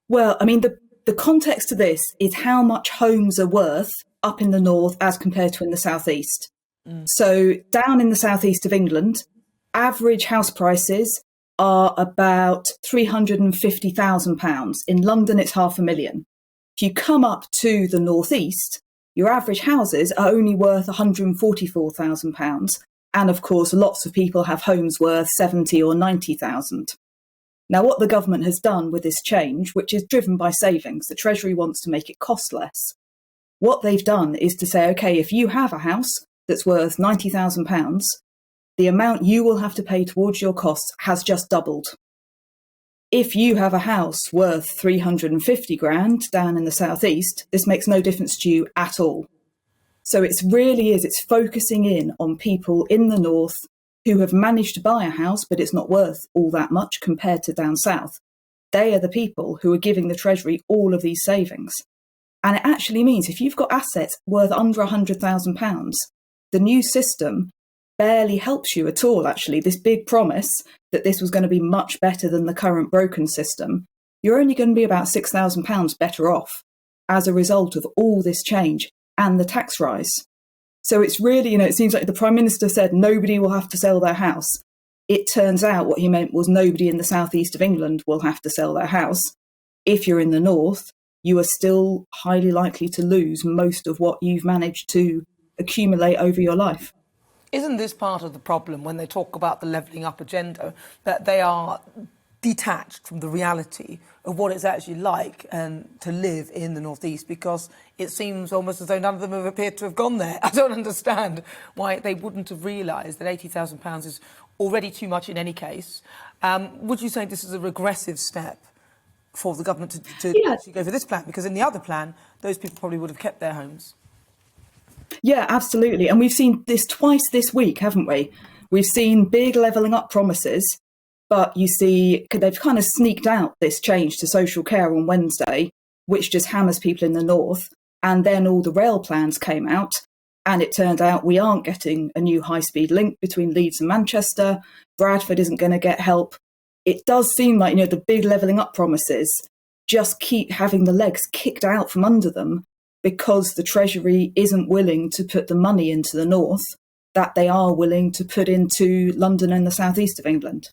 Well, I mean, the context to this is how much homes are worth up in the north as compared to in the southeast. So down in the southeast of England, average house prices are about £350,000. In London, it's £500,000. If you come up to the northeast, your average houses are only worth £144,000. And of course, lots of people have homes worth 70 or 90,000. Now, what the government has done with this change, which is driven by savings, the Treasury wants to make it cost less. What they've done is to say, OK, if you have a house that's worth £90,000, the amount you will have to pay towards your costs has just doubled. If you have a house worth 350 grand down in the southeast, this makes no difference to you at all. So it's focusing in on people in the north who have managed to buy a house, but it's not worth all that much compared to down south. They are the people who are giving the Treasury all of these savings. And it actually means if you've got assets worth under £100,000, the new system barely helps you at all, actually. This big promise that this was going to be much better than the current broken system, you're only going to be about £6,000 better off as a result of all this change and the tax rise. So it's really, it seems like the Prime Minister said nobody will have to sell their house. It turns out what he meant was nobody in the southeast of England will have to sell their house. If you're in the north, you are still highly likely to lose most of what you've managed to accumulate over your life. Isn't this part of the problem when they talk about the levelling up agenda, that they are detached from the reality of what it's actually like to live in the northeast? Because it seems almost as though none of them have appeared to have gone there. I don't understand why they wouldn't have realised that £80,000 is already too much in any case. Would you say this is a regressive step for the government to actually go for this plan? Because in the other plan, those people probably would have kept their homes. Yeah, absolutely. And we've seen this twice this week, haven't we? We've seen big levelling up promises, but you see they've kind of sneaked out this change to social care on Wednesday, which just hammers people in the north. And then all the rail plans came out, and it turned out we aren't getting a new high-speed link between Leeds and Manchester. Bradford isn't going to get help. It does seem like, the big levelling up promises just keep having the legs kicked out from under them, because the Treasury isn't willing to put the money into the north that they are willing to put into London and the southeast of England.